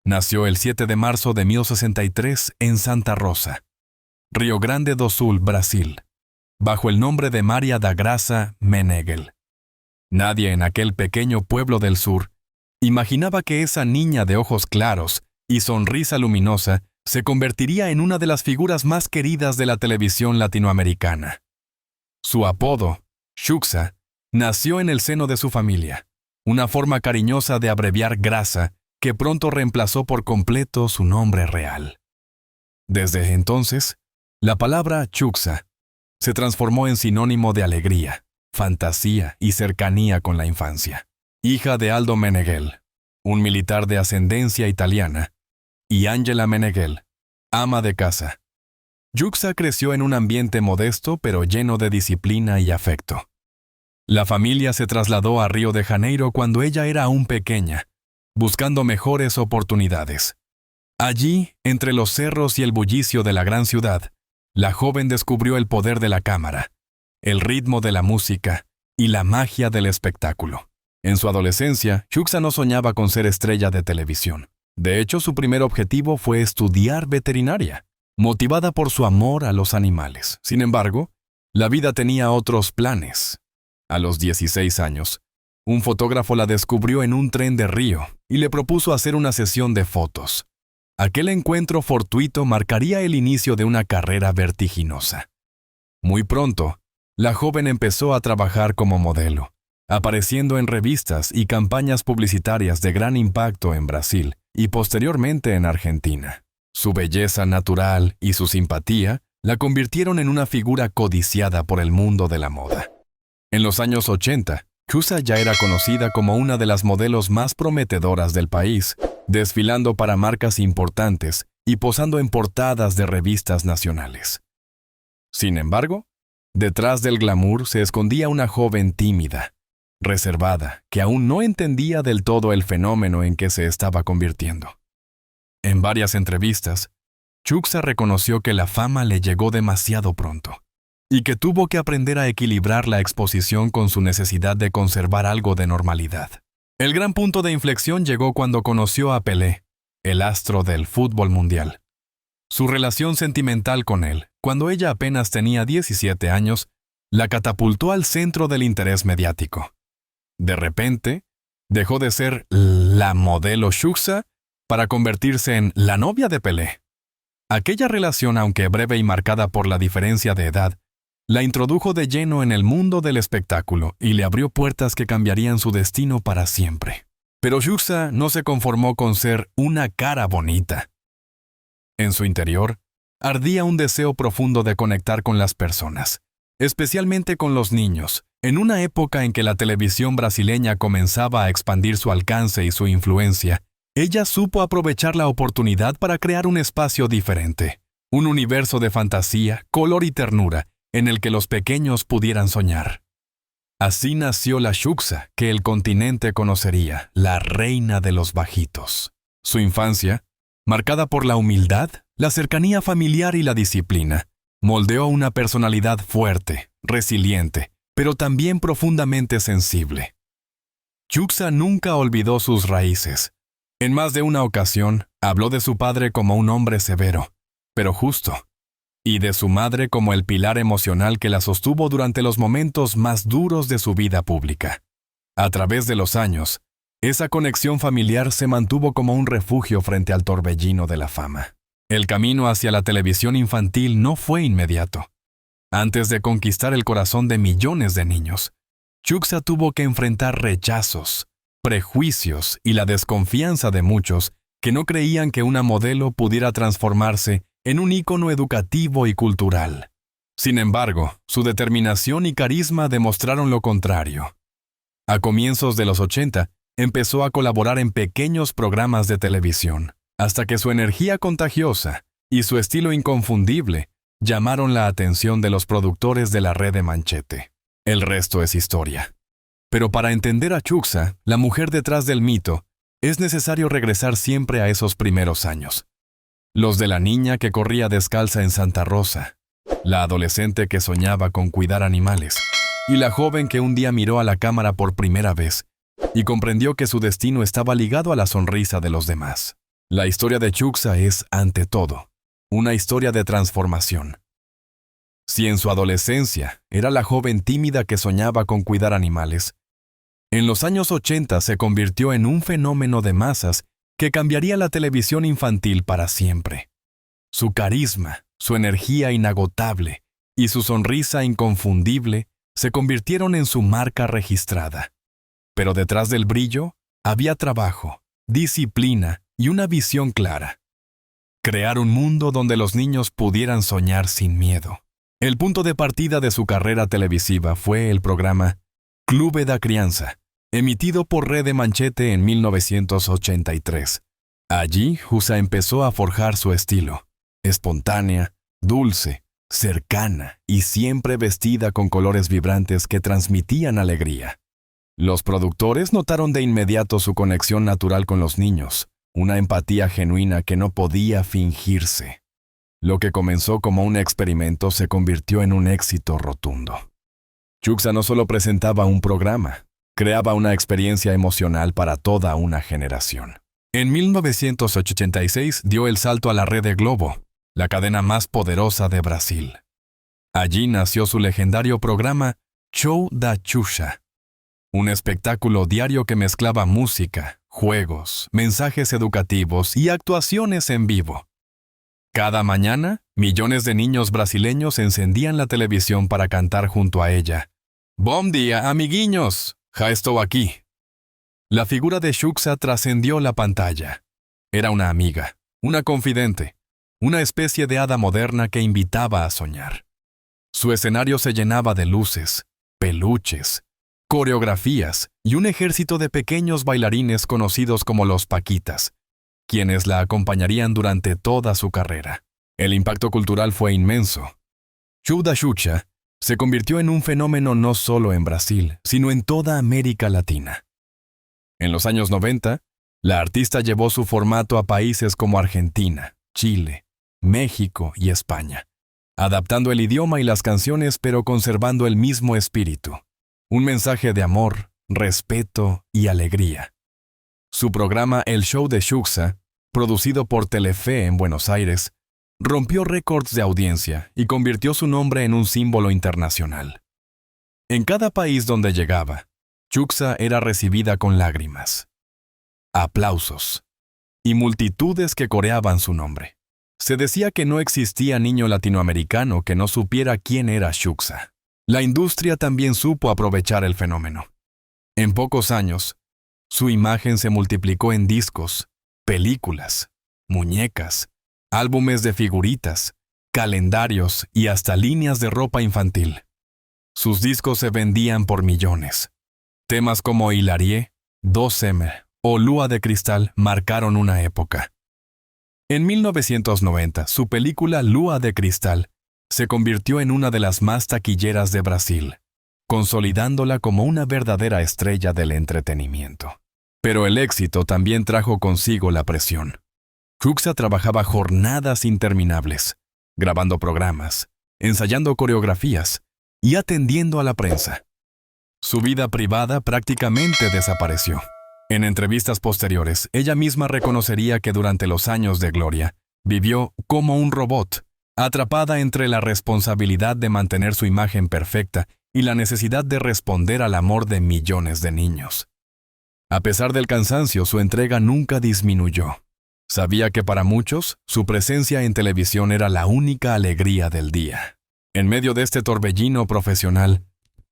Nació el 7 de marzo de 1063 en Santa Rosa, Rio Grande do Sul, Brasil, bajo el nombre de Maria da Graça Meneghel. Nadie en aquel pequeño pueblo del sur imaginaba que esa niña de ojos claros y sonrisa luminosa se convertiría en una de las figuras más queridas de la televisión latinoamericana. Su apodo, Xuxa, nació en el seno de su familia, una forma cariñosa de abreviar Graça que pronto reemplazó por completo su nombre real. Desde entonces, la palabra Xuxa se transformó en sinónimo de alegría, fantasía y cercanía con la infancia. Hija de Aldo Meneghel, un militar de ascendencia italiana, y Ángela Meneghel, ama de casa. Xuxa creció en un ambiente modesto pero lleno de disciplina y afecto. La familia se trasladó a Río de Janeiro cuando ella era aún pequeña, buscando mejores oportunidades. Allí, entre los cerros y el bullicio de la gran ciudad, la joven descubrió el poder de la cámara, el ritmo de la música y la magia del espectáculo. En su adolescencia, Xuxa no soñaba con ser estrella de televisión. De hecho, su primer objetivo fue estudiar veterinaria, motivada por su amor a los animales. Sin embargo, la vida tenía otros planes. A los 16 años, un fotógrafo la descubrió en un tren de Río y le propuso hacer una sesión de fotos. Aquel encuentro fortuito marcaría el inicio de una carrera vertiginosa. Muy pronto, la joven empezó a trabajar como modelo, apareciendo en revistas y campañas publicitarias de gran impacto en Brasil y posteriormente en Argentina. Su belleza natural y su simpatía la convirtieron en una figura codiciada por el mundo de la moda. En los años 80, Xuxa ya era conocida como una de las modelos más prometedoras del país, desfilando para marcas importantes y posando en portadas de revistas nacionales. Sin embargo, detrás del glamour se escondía una joven tímida, reservada, que aún no entendía del todo el fenómeno en que se estaba convirtiendo. En varias entrevistas, Xuxa reconoció que la fama le llegó demasiado pronto y que tuvo que aprender a equilibrar la exposición con su necesidad de conservar algo de normalidad. El gran punto de inflexión llegó cuando conoció a Pelé, el astro del fútbol mundial. Su relación sentimental con él, cuando ella apenas tenía 17 años, la catapultó al centro del interés mediático. De repente, dejó de ser la modelo Xuxa para convertirse en la novia de Pelé. Aquella relación, aunque breve y marcada por la diferencia de edad, la introdujo de lleno en el mundo del espectáculo y le abrió puertas que cambiarían su destino para siempre. Pero Xuxa no se conformó con ser una cara bonita. En su interior, ardía un deseo profundo de conectar con las personas, especialmente con los niños, en una época en que la televisión brasileña comenzaba a expandir su alcance y su influencia. Ella supo aprovechar la oportunidad para crear un espacio diferente, un universo de fantasía, color y ternura, en el que los pequeños pudieran soñar. Así nació la Xuxa que el continente conocería, la reina de los bajitos. Su infancia, marcada por la humildad, la cercanía familiar y la disciplina, moldeó una personalidad fuerte, resiliente, pero también profundamente sensible. Xuxa nunca olvidó sus raíces. En más de una ocasión, habló de su padre como un hombre severo, pero justo, y de su madre como el pilar emocional que la sostuvo durante los momentos más duros de su vida pública. A través de los años, esa conexión familiar se mantuvo como un refugio frente al torbellino de la fama. El camino hacia la televisión infantil no fue inmediato. Antes de conquistar el corazón de millones de niños, Xuxa tuvo que enfrentar rechazos, prejuicios y la desconfianza de muchos que no creían que una modelo pudiera transformarse en un ícono educativo y cultural. Sin embargo, su determinación y carisma demostraron lo contrario. A comienzos de los 80, empezó a colaborar en pequeños programas de televisión, hasta que su energía contagiosa y su estilo inconfundible llamaron la atención de los productores de la red de Manchete. El resto es historia. Pero para entender a Xuxa, la mujer detrás del mito, es necesario regresar siempre a esos primeros años. Los de la niña que corría descalza en Santa Rosa, la adolescente que soñaba con cuidar animales, y la joven que un día miró a la cámara por primera vez y comprendió que su destino estaba ligado a la sonrisa de los demás. La historia de Chucksa es, ante todo, una historia de transformación. Si en su adolescencia era la joven tímida que soñaba con cuidar animales, en los años 80 se convirtió en un fenómeno de masas que cambiaría la televisión infantil para siempre. Su carisma, su energía inagotable y su sonrisa inconfundible se convirtieron en su marca registrada. Pero detrás del brillo había trabajo, disciplina y una visión clara. Crear un mundo donde los niños pudieran soñar sin miedo. El punto de partida de su carrera televisiva fue el programa Clube da Criança, emitido por Rede Manchete en 1983. Allí, Chucksa empezó a forjar su estilo, espontánea, dulce, cercana y siempre vestida con colores vibrantes que transmitían alegría. Los productores notaron de inmediato su conexión natural con los niños, una empatía genuina que no podía fingirse. Lo que comenzó como un experimento se convirtió en un éxito rotundo. Chucksa no solo presentaba un programa, creaba una experiencia emocional para toda una generación. En 1986 dio el salto a la Rede Globo, la cadena más poderosa de Brasil. Allí nació su legendario programa Show da Xuxa, un espectáculo diario que mezclaba música, juegos, mensajes educativos y actuaciones en vivo. Cada mañana, millones de niños brasileños encendían la televisión para cantar junto a ella. «Bom dia, amiguinhos! Ja estou aquí». La figura de Chucksa trascendió la pantalla. Era una amiga, una confidente, una especie de hada moderna que invitaba a soñar. Su escenario se llenaba de luces, peluches, coreografías y un ejército de pequeños bailarines conocidos como los Paquitas, quienes la acompañarían durante toda su carrera. El impacto cultural fue inmenso. Show da Xuxa se convirtió en un fenómeno no solo en Brasil, sino en toda América Latina. En los años 90, la artista llevó su formato a países como Argentina, Chile, México y España, adaptando el idioma y las canciones pero conservando el mismo espíritu, un mensaje de amor, respeto y alegría. Su programa El Show de Chucksa, producido por Telefe en Buenos Aires, rompió récords de audiencia y convirtió su nombre en un símbolo internacional. En cada país donde llegaba, Chucksa era recibida con lágrimas, aplausos y multitudes que coreaban su nombre. Se decía que no existía niño latinoamericano que no supiera quién era Chucksa. La industria también supo aprovechar el fenómeno. En pocos años, su imagen se multiplicó en discos, películas, muñecas, álbumes de figuritas, calendarios y hasta líneas de ropa infantil. Sus discos se vendían por millones. Temas como Hilarie, Dos-M o Lua de Cristal marcaron una época. En 1990, su película Lua de Cristal se convirtió en una de las más taquilleras de Brasil, consolidándola como una verdadera estrella del entretenimiento. Pero el éxito también trajo consigo la presión. Chucksa trabajaba jornadas interminables, grabando programas, ensayando coreografías y atendiendo a la prensa. Su vida privada prácticamente desapareció. En entrevistas posteriores, ella misma reconocería que durante los años de gloria, vivió como un robot, atrapada entre la responsabilidad de mantener su imagen perfecta y la necesidad de responder al amor de millones de niños. A pesar del cansancio, su entrega nunca disminuyó. Sabía que para muchos, su presencia en televisión era la única alegría del día. En medio de este torbellino profesional,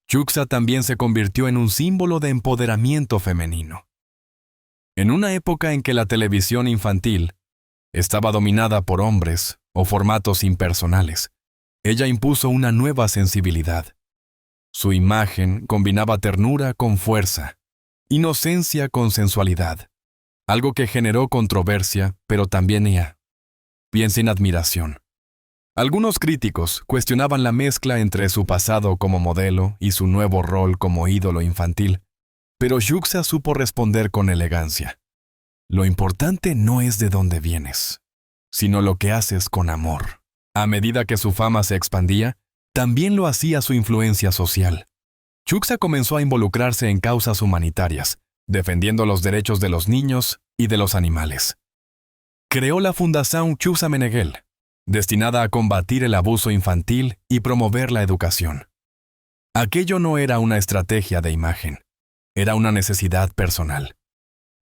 Chucksa también se convirtió en un símbolo de empoderamiento femenino. En una época en que la televisión infantil estaba dominada por hombres o formatos impersonales, ella impuso una nueva sensibilidad. Su imagen combinaba ternura con fuerza, inocencia con sensualidad, algo que generó controversia, pero también sin admiración. Algunos críticos cuestionaban la mezcla entre su pasado como modelo y su nuevo rol como ídolo infantil, pero Chucksa supo responder con elegancia. Lo importante no es de dónde vienes, sino lo que haces con amor. A medida que su fama se expandía, también lo hacía su influencia social. Chucksa comenzó a involucrarse en causas humanitarias, defendiendo los derechos de los niños y de los animales. creó la Fundación Chusa Meneghel, destinada a combatir el abuso infantil y promover la educación. Aquello no era una estrategia de imagen, era una necesidad personal.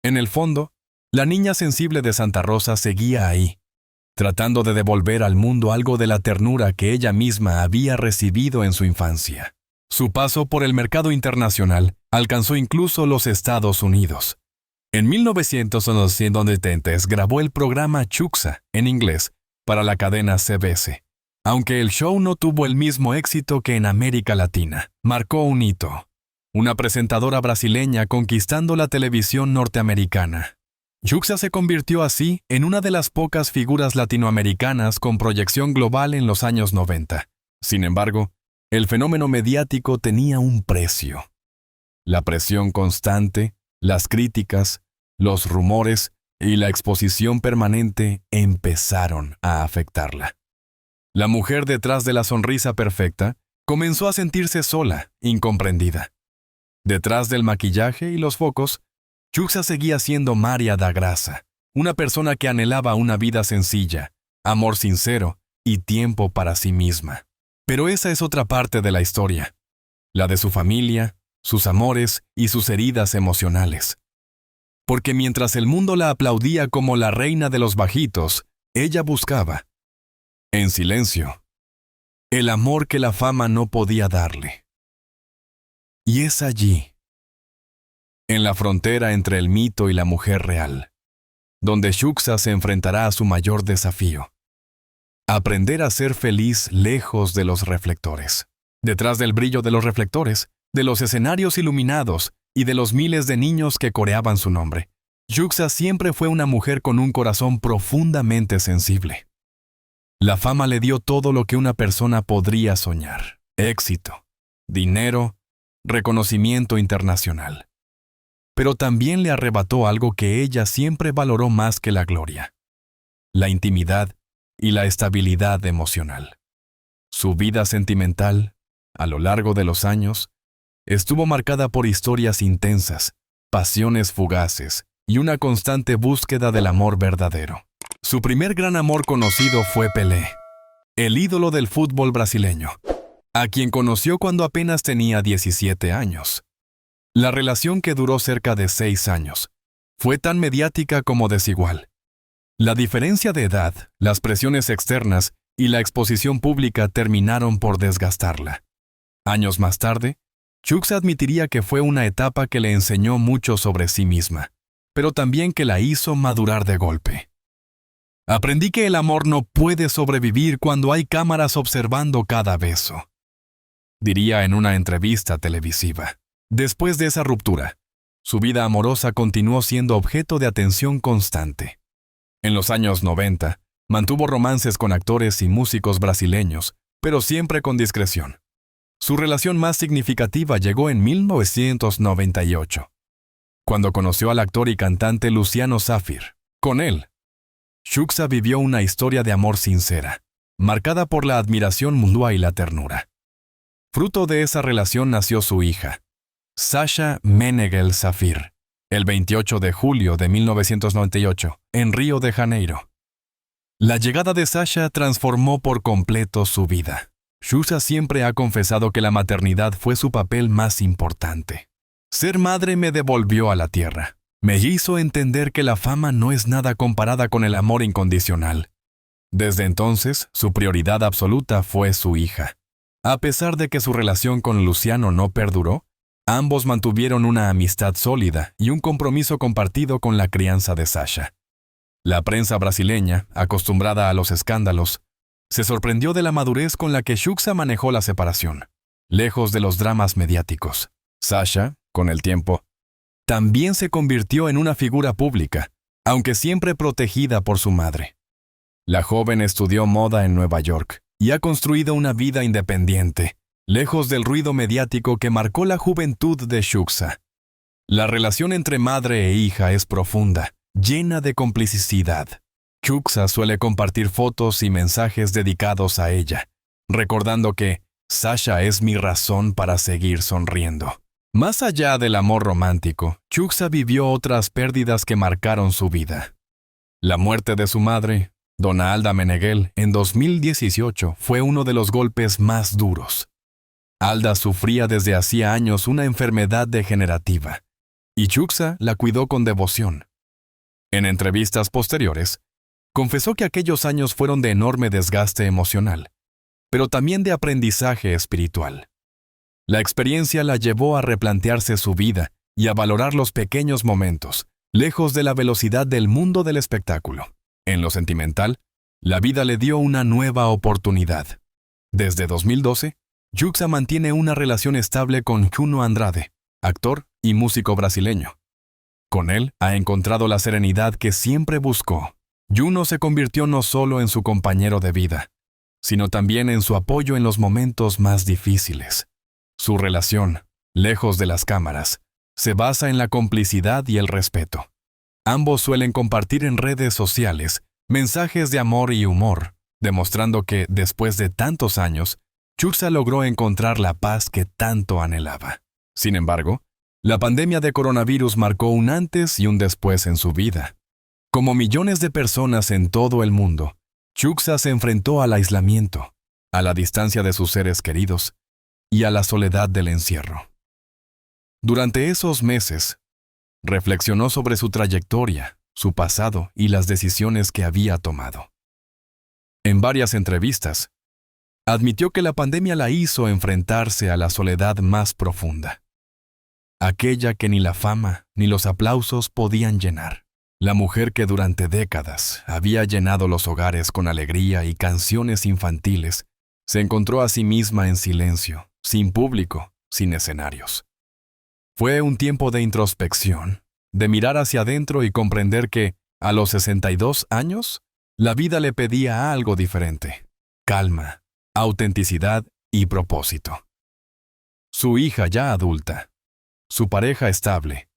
En el fondo, la niña sensible de Santa Rosa seguía ahí, tratando de devolver al mundo algo de la ternura que ella misma había recibido en su infancia. Su paso por el mercado internacional alcanzó incluso los Estados Unidos. En 1970 grabó el programa Chuxa, en inglés, para la cadena CBS. Aunque el show no tuvo el mismo éxito que en América Latina, marcó un hito. Una presentadora brasileña conquistando la televisión norteamericana. Chuxa se convirtió así en una de las pocas figuras latinoamericanas con proyección global en los años 90. Sin embargo, el fenómeno mediático tenía un precio. La presión constante, las críticas, los rumores y la exposición permanente empezaron a afectarla. La mujer detrás de la sonrisa perfecta comenzó a sentirse sola, incomprendida. Detrás del maquillaje y los focos, Chuxa seguía siendo María da Graça, una persona que anhelaba una vida sencilla, amor sincero y tiempo para sí misma. Pero esa es otra parte de la historia, la de su familia, sus amores y sus heridas emocionales. Porque mientras el mundo la aplaudía como la reina de los bajitos, ella buscaba, en silencio, el amor que la fama no podía darle. Y es allí, en la frontera entre el mito y la mujer real, donde Chuxa se enfrentará a su mayor desafío: aprender a ser feliz lejos de los reflectores. Detrás del brillo de los reflectores, de los escenarios iluminados y de los miles de niños que coreaban su nombre, Chuxa siempre fue una mujer con un corazón profundamente sensible. La fama le dio todo lo que una persona podría soñar: éxito, dinero, reconocimiento internacional. Pero también le arrebató algo que ella siempre valoró más que la gloria: la intimidad y la estabilidad emocional. Su vida sentimental, a lo largo de los años, estuvo marcada por historias intensas, pasiones fugaces y una constante búsqueda del amor verdadero. Su primer gran amor conocido fue Pelé, el ídolo del fútbol brasileño, a quien conoció cuando apenas tenía 17 años. La relación, que duró cerca de 6 años, fue tan mediática como desigual. La diferencia de edad, las presiones externas y la exposición pública terminaron por desgastarla. Años más tarde, Chuxa admitiría que fue una etapa que le enseñó mucho sobre sí misma, pero también que la hizo madurar de golpe. Aprendí que el amor no puede sobrevivir cuando hay cámaras observando cada beso, diría en una entrevista televisiva. Después de esa ruptura, su vida amorosa continuó siendo objeto de atención constante. En los años 90, mantuvo romances con actores y músicos brasileños, pero siempre con discreción. Su relación más significativa llegó en 1998, cuando conoció al actor y cantante Luciano Safir. Con él, Chuxa vivió una historia de amor sincera, marcada por la admiración mutua y la ternura. Fruto de esa relación nació su hija, Sasha Meneghel Safir, el 28 de julio de 1998, en Río de Janeiro. La llegada de Sasha transformó por completo su vida. Chuxa siempre ha confesado que la maternidad fue su papel más importante. Ser madre me devolvió a la tierra. Me hizo entender que la fama no es nada comparada con el amor incondicional. Desde entonces, su prioridad absoluta fue su hija. A pesar de que su relación con Luciano no perduró, ambos mantuvieron una amistad sólida y un compromiso compartido con la crianza de Sasha. La prensa brasileña, acostumbrada a los escándalos, se sorprendió de la madurez con la que Chuxa manejó la separación, lejos de los dramas mediáticos. Sasha, con el tiempo, también se convirtió en una figura pública, aunque siempre protegida por su madre. La joven estudió moda en Nueva York y ha construido una vida independiente, lejos del ruido mediático que marcó la juventud de Chuxa. La relación entre madre e hija es profunda, llena de complicidad. Chuxa suele compartir fotos y mensajes dedicados a ella, recordando que Sasha es mi razón para seguir sonriendo. Más allá del amor romántico, Chuxa vivió otras pérdidas que marcaron su vida. La muerte de su madre, Dona Alda Meneghel, en 2018 fue uno de los golpes más duros. Alda sufría desde hacía años una enfermedad degenerativa, y Chucksa la cuidó con devoción. En entrevistas posteriores, confesó que aquellos años fueron de enorme desgaste emocional, pero también de aprendizaje espiritual. La experiencia la llevó a replantearse su vida y a valorar los pequeños momentos, lejos de la velocidad del mundo del espectáculo. En lo sentimental, la vida le dio una nueva oportunidad. Desde 2012, Chucksa mantiene una relación estable con Juno Andrade, actor y músico brasileño. Con él ha encontrado la serenidad que siempre buscó. Juno se convirtió no solo en su compañero de vida, sino también en su apoyo en los momentos más difíciles. Su relación, lejos de las cámaras, se basa en la complicidad y el respeto. Ambos suelen compartir en redes sociales mensajes de amor y humor, demostrando que, después de tantos años, Chucksa logró encontrar la paz que tanto anhelaba. Sin embargo, la pandemia de coronavirus marcó un antes y un después en su vida. Como millones de personas en todo el mundo, Chucksa se enfrentó al aislamiento, a la distancia de sus seres queridos y a la soledad del encierro. Durante esos meses, reflexionó sobre su trayectoria, su pasado y las decisiones que había tomado. En varias entrevistas, admitió que la pandemia la hizo enfrentarse a la soledad más profunda, aquella que ni la fama ni los aplausos podían llenar. La mujer que durante décadas había llenado los hogares con alegría y canciones infantiles, se encontró a sí misma en silencio, sin público, sin escenarios. Fue un tiempo de introspección, de mirar hacia adentro y comprender que, a los 62 años, la vida le pedía algo diferente: calma, autenticidad y propósito. Su hija ya adulta, su pareja estable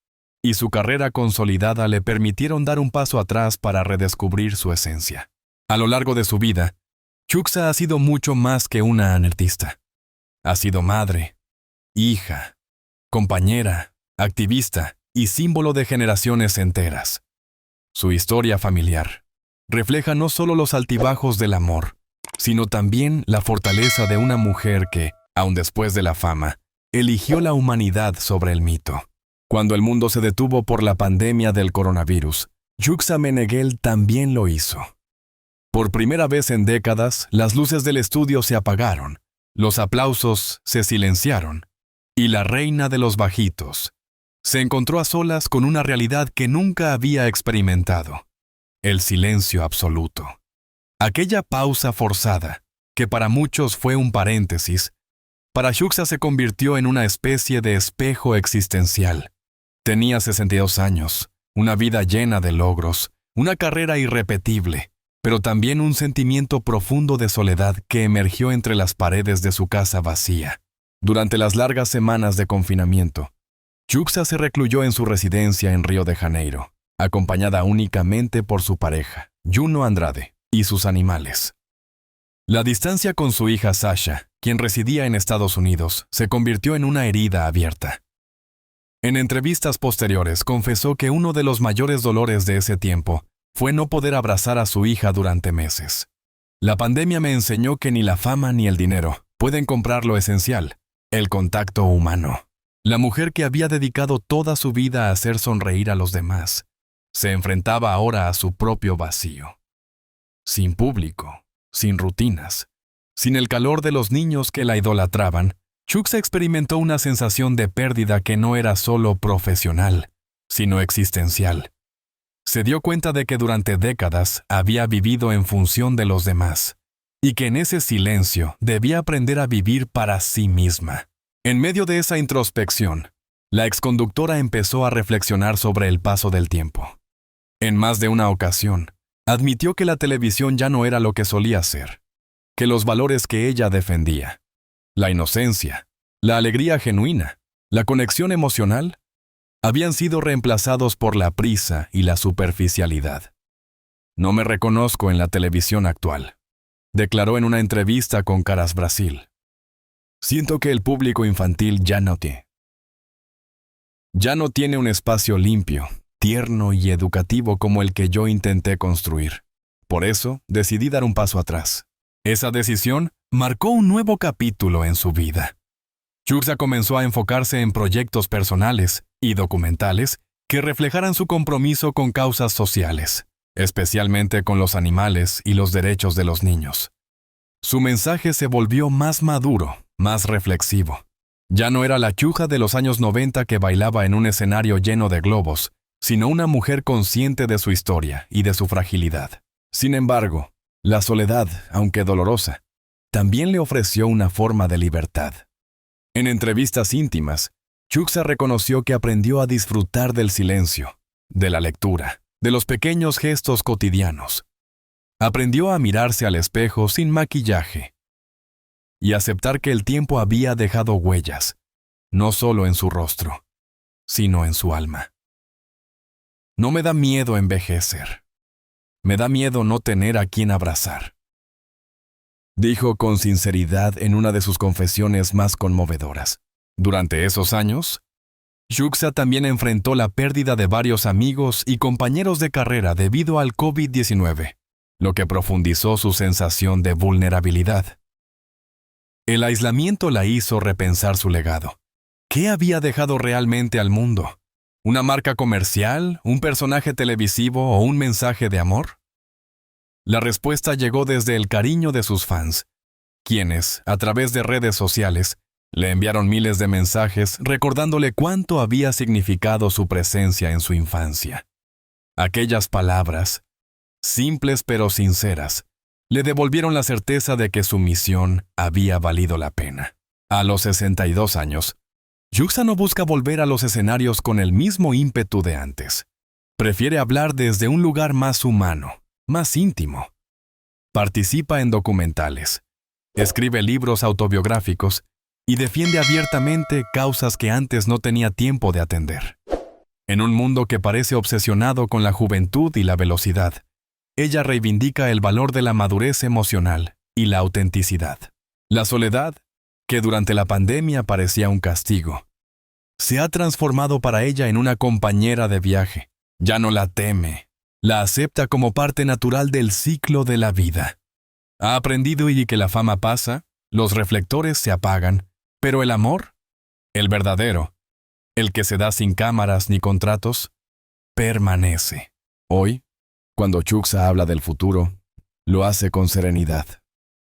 y su carrera consolidada le permitieron dar un paso atrás para redescubrir su esencia. A lo largo de su vida, Chucksa ha sido mucho más que una artista. Ha sido madre, hija, compañera, activista y símbolo de generaciones enteras. Su historia familiar refleja no solo los altibajos del amor, sino también la fortaleza de una mujer que, aun después de la fama, eligió la humanidad sobre el mito. Cuando el mundo se detuvo por la pandemia del coronavirus, Chucksa Meneghel también lo hizo. Por primera vez en décadas, las luces del estudio se apagaron, los aplausos se silenciaron, y la reina de los bajitos se encontró a solas con una realidad que nunca había experimentado: el silencio absoluto. Aquella pausa forzada, que para muchos fue un paréntesis, para Chucksa se convirtió en una especie de espejo existencial. Tenía 62 años, una vida llena de logros, una carrera irrepetible, pero también un sentimiento profundo de soledad que emergió entre las paredes de su casa vacía. Durante las largas semanas de confinamiento, Chucksa se recluyó en su residencia en Río de Janeiro, acompañada únicamente por su pareja, Juno Andrade, y sus animales. La distancia con su hija Sasha, quien residía en Estados Unidos, se convirtió en una herida abierta. En entrevistas posteriores confesó que uno de los mayores dolores de ese tiempo fue no poder abrazar a su hija durante meses. La pandemia me enseñó que ni la fama ni el dinero pueden comprar lo esencial: el contacto humano. La mujer que había dedicado toda su vida a hacer sonreír a los demás, se enfrentaba ahora a su propio vacío. Sin público, sin rutinas, sin el calor de los niños que la idolatraban, Chucksa experimentó una sensación de pérdida que no era solo profesional, sino existencial. Se dio cuenta de que durante décadas había vivido en función de los demás, y que en ese silencio debía aprender a vivir para sí misma. En medio de esa introspección, la exconductora empezó a reflexionar sobre el paso del tiempo. En más de una ocasión, admitió que la televisión ya no era lo que solía ser, que los valores que ella defendía, la inocencia, la alegría genuina, la conexión emocional, habían sido reemplazados por la prisa y la superficialidad. No me reconozco en la televisión actual, declaró en una entrevista con Caras Brasil. Siento que el público infantil ya no tiene un espacio limpio, tierno y educativo como el que yo intenté construir. Por eso, decidí dar un paso atrás. Esa decisión marcó un nuevo capítulo en su vida. Chuxa comenzó a enfocarse en proyectos personales y documentales que reflejaran su compromiso con causas sociales, especialmente con los animales y los derechos de los niños. Su mensaje se volvió más maduro, más reflexivo. Ya no era la Chuxa de los años 90 que bailaba en un escenario lleno de globos, sino una mujer consciente de su historia y de su fragilidad. Sin embargo, la soledad, aunque dolorosa, también le ofreció una forma de libertad. En entrevistas íntimas, Chuxa reconoció que aprendió a disfrutar del silencio, de la lectura, de los pequeños gestos cotidianos. Aprendió a mirarse al espejo sin maquillaje y aceptar que el tiempo había dejado huellas, no solo en su rostro, sino en su alma. No me da miedo envejecer. Me da miedo no tener a quien abrazar, dijo con sinceridad en una de sus confesiones más conmovedoras. Durante esos años, Chuxa también enfrentó la pérdida de varios amigos y compañeros de carrera debido al COVID-19, lo que profundizó su sensación de vulnerabilidad. El aislamiento la hizo repensar su legado. ¿Qué había dejado realmente al mundo? ¿Una marca comercial, un personaje televisivo o un mensaje de amor? La respuesta llegó desde el cariño de sus fans, quienes, a través de redes sociales, le enviaron miles de mensajes recordándole cuánto había significado su presencia en su infancia. Aquellas palabras, simples pero sinceras, le devolvieron la certeza de que su misión había valido la pena. A los 62 años, Chuxa no busca volver a los escenarios con el mismo ímpetu de antes. Prefiere hablar desde un lugar más humano, más íntimo. Participa en documentales, escribe libros autobiográficos y defiende abiertamente causas que antes no tenía tiempo de atender. En un mundo que parece obsesionado con la juventud y la velocidad, ella reivindica el valor de la madurez emocional y la autenticidad. La soledad, que durante la pandemia parecía un castigo, se ha transformado para ella en una compañera de viaje. Ya no la teme, la acepta como parte natural del ciclo de la vida. Ha aprendido y que la fama pasa, los reflectores se apagan, pero el amor, el verdadero, el que se da sin cámaras ni contratos, permanece. Hoy, cuando Chuxa habla del futuro, lo hace con serenidad.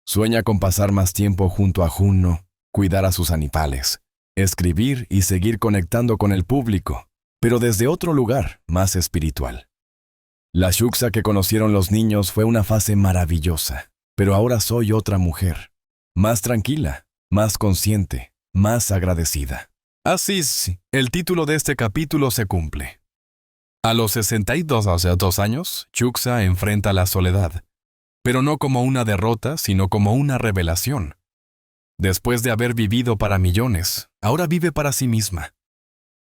Sueña con pasar más tiempo junto a Juno, cuidar a sus animales, escribir y seguir conectando con el público, pero desde otro lugar, más espiritual. La Chuxa que conocieron los niños fue una fase maravillosa, pero ahora soy otra mujer, más tranquila, más consciente, más agradecida. Así es, el título de este capítulo se cumple. A los 62 años, Chuxa enfrenta la soledad, pero no como una derrota, sino como una revelación. Después de haber vivido para millones, ahora vive para sí misma.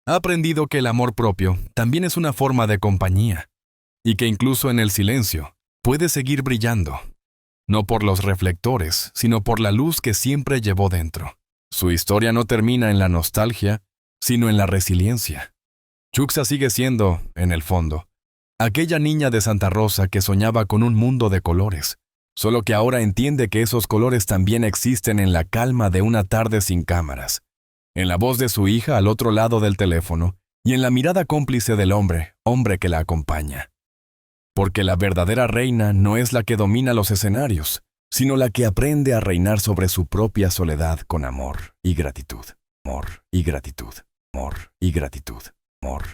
Ha aprendido que el amor propio también es una forma de compañía, y que incluso en el silencio puede seguir brillando, no por los reflectores, sino por la luz que siempre llevó dentro. Su historia no termina en la nostalgia, sino en la resiliencia. Chuxa sigue siendo, en el fondo, aquella niña de Santa Rosa que soñaba con un mundo de colores, solo que ahora entiende que esos colores también existen en la calma de una tarde sin cámaras, en la voz de su hija al otro lado del teléfono y en la mirada cómplice del hombre que la acompaña. Porque la verdadera reina no es la que domina los escenarios, sino la que aprende a reinar sobre su propia soledad con amor y gratitud. Amor y gratitud. Amor y gratitud. Amor